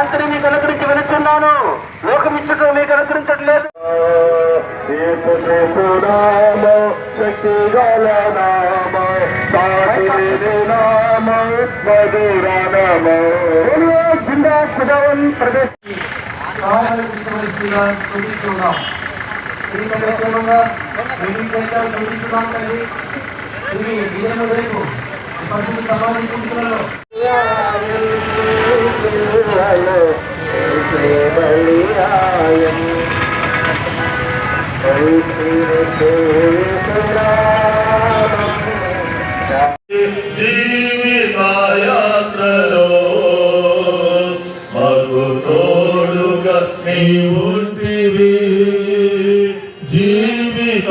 శాంతిని మీకు అనుగ్రహించి వెళుచున్నాను. లోకమిచ్చుట మీకు అనుగ్రహించట్లేదు. జీవితయాత్రలో మాకు తోడుగా నీవుంటివి. జీవితయాత్రలో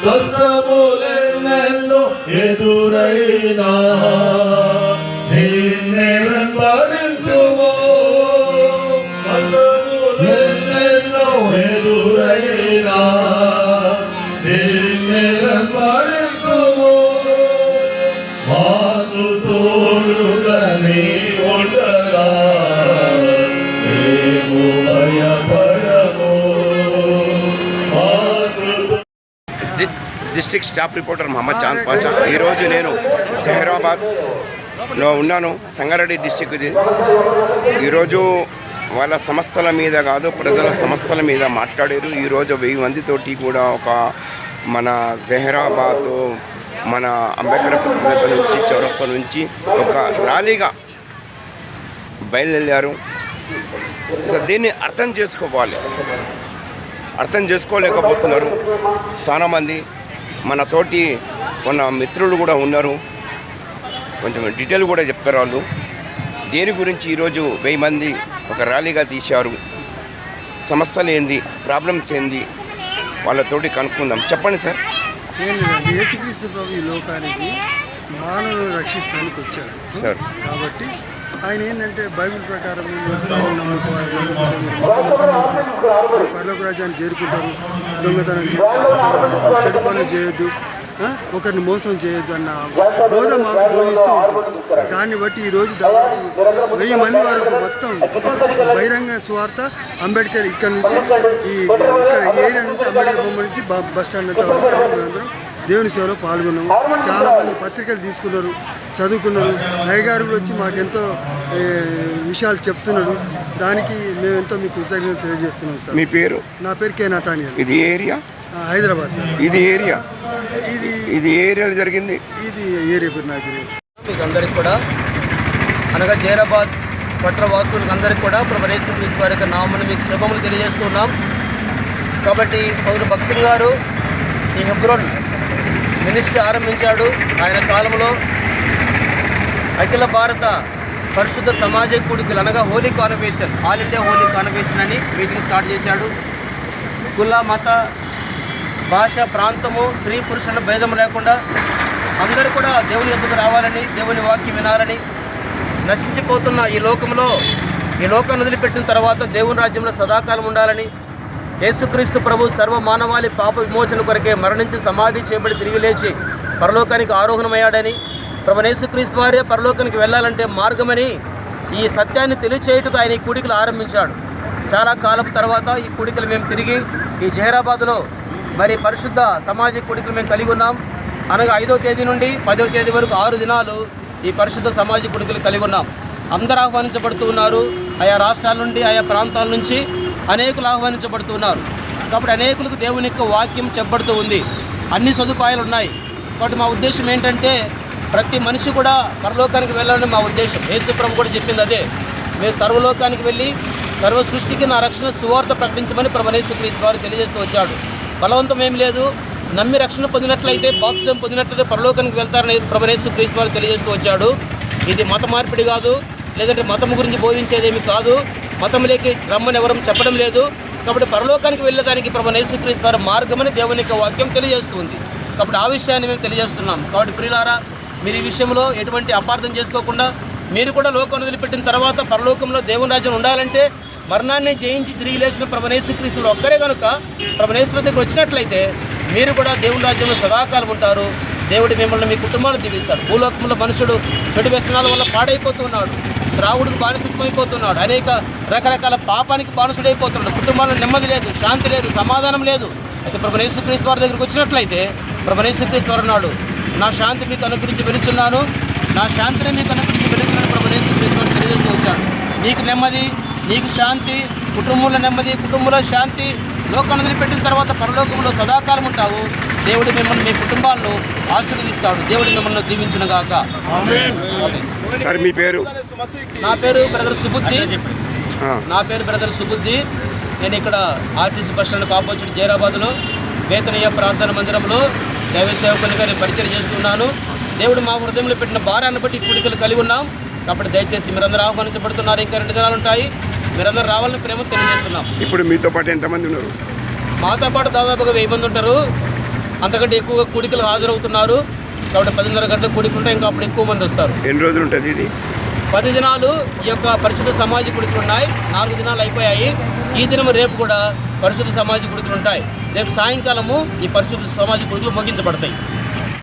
కష్టములెన్నెన్నో ఎదురైనా నిన్నే వెంబడింతుము. కష్టములెన్నెన్నో ఎదురైనా నిన్నే వెంబడింతుము. మాకు తోడుగా నీ ఉండగా మేము భయపడము. District staff reporter Mohammed Chand Pasha. ఈరోజు నేను జహీరాబాద్లో ఉన్నాను. సంగారెడ్డి డిస్ట్రిక్ట్ ఇది. ఈరోజు వాళ్ళ సంస్థల మీద కాదు, ప్రజల సమస్యల మీద మాట్లాడారు. ఈరోజు 1000 మందితోటి కూడా ఒక మన జహీరాబాద్ మన అంబేద్కర్ నుంచి చౌరస్తా నుంచి ఒక ర్యాలీగా బయలుదేరారు. అసలు దీన్ని అర్థం చేసుకోవాలి, అర్థం చేసుకోలేకపోతున్నారు చాలామంది. మన తోటి మన మిత్రులు కూడా ఉన్నారు, కొంచెం డీటెయిల్ కూడా చెప్తారు వాళ్ళు. దేని గురించి ఈరోజు 1000 మంది ఒక ర్యాలీగా తీశారు, సమస్యలు ఏంది, ప్రాబ్లమ్స్ ఏంది వాళ్ళతోటి కనుక్కుందాం. చెప్పండి సార్. యేసుక్రీస్తు ప్రభు ఈ లోకానికి మానవులను రక్షిస్తానికి వచ్చాడు సార్. కాబట్టి ఆయన ఏంటంటే బైబిల్ ప్రకారం పరలోక రాజ్యాన్ని చేరుకుంటారు, దొంగతనం చేయొద్దు, చెడు పనులు చేయొద్దు, ఒకరిని మోసం చేయొద్దు అన్న బోధ మాకు బోధిస్తూ ఉంటుంది. దాన్ని బట్టి ఈరోజు దాదాపు 1000 మంది వరకు మొత్తం బహిరంగ సువార్త అంబేద్కర్ ఇక్కడ నుంచి ఇక్కడ ఏరియా నుంచి అంబేద్కర్ బొమ్మ నుంచి బస్ స్టాండ్ అంతా వరకు మేమందరం దేవుని సేవలో పాల్గొన్నాము. చాలామంది పత్రికలు తీసుకున్నారు, చదువుకున్నారు. అయ్యగారు కూడా వచ్చి మాకెంతో విషయాలు చెప్తున్నాడు. దానికి మేమెంతో మీకు కృతజ్ఞత తెలియజేస్తున్నాం సార్. మీ పేరు? నా పేరు కే నతానియల్. ఇది ఏరియా హైదరాబాద్ సార్. ఇది ఏరియా ఇది ఏరియాలో జరిగింది. ఇది ఏరియా పేరు నాకు తెలియదు. మీకు అందరికి కూడా అనగా జహీరాబాద్ పట్టణ వాసులకు అందరికీ కూడా ప్రభు యేసుక్రీస్తు వారి యొక్క నామమున మీకు శుభములు తెలియజేస్తున్నాం. కాబట్టి సోదరు భక్సింగ్ గారు ఈ హెబ్రోన్ మినిస్ట్రీ ఆరంభించాడు. ఆయన కాలంలో అఖిల భారత పరిశుద్ధ సమాజ కూడికలు అనగా holy convocation, all India holy convocation అని మీటింగ్ స్టార్ట్ చేశాడు. కుల, మత, భాష, ప్రాంతము, స్త్రీ పురుషుల భేదం లేకుండా అందరూ కూడా దేవుని యొద్దకు రావాలని, దేవుని వాక్యం వినాలని, నశించిపోతున్న ఈ లోకంలో ఈ లోకాన్ని వదిలిపెట్టిన తర్వాత దేవుని రాజ్యంలో సదాకాలం ఉండాలని, యేసుక్రీస్తు ప్రభు సర్వ మానవాళి పాప విమోచన కొరకే మరణించి సమాధి చేయబడి తిరిగి లేచి పరలోకానికి ఆరోహణమయ్యాడని, ప్రభు యేసుక్రీస్తు వారే పరలోకానికి వెళ్ళాలంటే మార్గమని ఈ సత్యాన్ని తెలియచేయుటకు ఆయన ఈ కూడికలు ఆరంభించాడు. చాలా కాలం తర్వాత ఈ కూడికలు మేము తిరిగి ఈ జహీరాబాద్లో మరి పరిశుద్ధ సమాజ కూడికలు మేము కలిగి ఉన్నాం. అనగా 5వ తేదీ నుండి 10వ తేదీ వరకు 6 దినాలు ఈ పరిశుద్ధ సమాజ కూడికలు కలిగి ఉన్నాం. అందరూ ఆహ్వానించబడుతూ ఉన్నారు. ఆయా రాష్ట్రాల నుండి, ఆయా ప్రాంతాల నుంచి అనేకులు ఆహ్వానించబడుతూ ఉన్నారు. కాబట్టి అనేకులకు దేవుని యొక్క వాక్యం చెప్పబడుతూ ఉంది. అన్ని సదుపాయాలు ఉన్నాయి. కాబట్టి మా ఉద్దేశం ఏంటంటే ప్రతి మనిషి కూడా పరలోకానికి వెళ్ళాలని మా ఉద్దేశం. యేసు ప్రభు కూడా చెప్పింది అదే. మేము సర్వలోకానికి వెళ్ళి సర్వ సృష్టికి నా రక్షణ సువార్త ప్రకటించమని ప్రభు యేసుక్రీస్తు వారు తెలియజేస్తూ వచ్చాడు. బలవంతం ఏం లేదు. నమ్మి రక్షణ పొందినట్లయితే, బాప్తిజం పొందినట్లయితే పరలోకానికి వెళ్తారని ప్రభు యేసుక్రీస్తు వారు తెలియజేస్తూ వచ్చాడు. ఇది మత మార్పిడి కాదు, లేదంటే మతం గురించి బోధించేదేమి కాదు. మతంలోకి రమ్మని ఎవరం చెప్పడం లేదు. కాబట్టి పరలోకానికి వెళ్ళడానికి ప్రభు యేసుక్రీస్తు వారి మార్గమని దేవుని యొక్క వాక్యం తెలియజేస్తుంది. కాబట్టి ఆ విషయాన్ని మేము తెలియజేస్తున్నాం. కాబట్టి ప్రియులారా, మీరు ఈ విషయంలో ఎటువంటి అపార్థం చేసుకోకుండా మీరు కూడా లోకం వదిలిపెట్టిన తర్వాత పరలోకంలో దేవుని రాజ్యం ఉండాలంటే మరణాన్ని జయించి తిరిగి లేచిన ప్రభు యేసుక్రీస్తు ఒక్కరే కనుక ప్రభు యేసు దగ్గరికి వచ్చినట్లయితే మీరు కూడా దేవుని రాజ్యంలో సదాకాలం ఉంటారు. దేవుడు మిమ్మల్ని మీ కుటుంబాన్ని దీవిస్తాడు. భూలోకంలో మనుషుడు చెడు వ్యసనాల వల్ల పాడైపోతున్నాడు, త్రాగుడికి బానిసత్వమైపోతున్నాడు, అనేక రకరకాల పాపానికి బానిసుడైపోతున్నాడు. కుటుంబాల్లో నెమ్మది లేదు, శాంతి లేదు, సమాధానం లేదు. అయితే ప్రభువైన యేసుక్రీస్తు వారి దగ్గరికి వచ్చినట్లయితే ప్రభువైన యేసుక్రీస్తు వారు అన్నాడు, నా శాంతి మీకు అనుగ్రహించి వెలుచున్నాను, నా శాంతిని మీకు అనుగ్రహించి వెలుచున్నాను ప్రభువైన యేసుక్రీస్తు వారు తెలియజేస్తూ వచ్చాడు. నీకు నెమ్మది, నీకు శాంతి, కుటుంబంలో నెమ్మది, కుటుంబంలో శాంతి, లోకాన్ని వదిలిపెట్టిన తర్వాత పరలోకంలో సదాకాలం ఉంటావు. దేవుడు మిమ్మల్ని మీ కుటుంబాలను ఆశీర్వదిస్తాడు. దేవుడు మిమ్మల్ని దీవించునుగాక. సార్ మీ పేరు? నా పేరు బ్రదర్ సుబుద్ధి. నేను ఇక్కడ ఆర్టీసీ బస్ స్టాండ్కి ఆపోజిట్ జైరాబాద్లో వేతనయ్య ప్రార్థన మందిరంలో దైవ సేవకునిగా నేను పరిచయం చేస్తున్నాను. దేవుడు మా హృదయంలో పెట్టిన భారాన్ని బట్టి కూడికలు కలిగి ఉన్నాం. కాబట్టి దయచేసి మీరందరూ ఆహ్వానించబడుతున్నారు. ఇంకా 2 దినాలు ఉంటాయి. మీరందరూ రావాలని ప్రేమ తెలియజేస్తున్నాం. ఇప్పుడు మీతో పాటు ఎంతమంది ఉన్నారు? మాతో పాటు దాదాపుగా 1000 మంది ఉంటారు. అంతకంటే ఎక్కువగా కూడికలు హాజరవుతున్నారు. కాబట్టి 10:30 గంటలకు కూడికుంటే ఇంకా అప్పుడు ఎక్కువ మంది వస్తారు. ఎన్ని రోజులు ఉంటుంది ఇది? 10 దినాలు ఈ యొక్క పరిశుద్ధ సమాజ కూడికలు ఉన్నాయి. 4 దినాలు అయిపోయాయి. ఈ దినం రేపు కూడా పరిశుద్ధ సమాజ కూడికలు ఉంటాయి. రేపు సాయంకాలము ఈ పరిశుద్ధ సమాజ కూడికలు ముగించబడతాయి.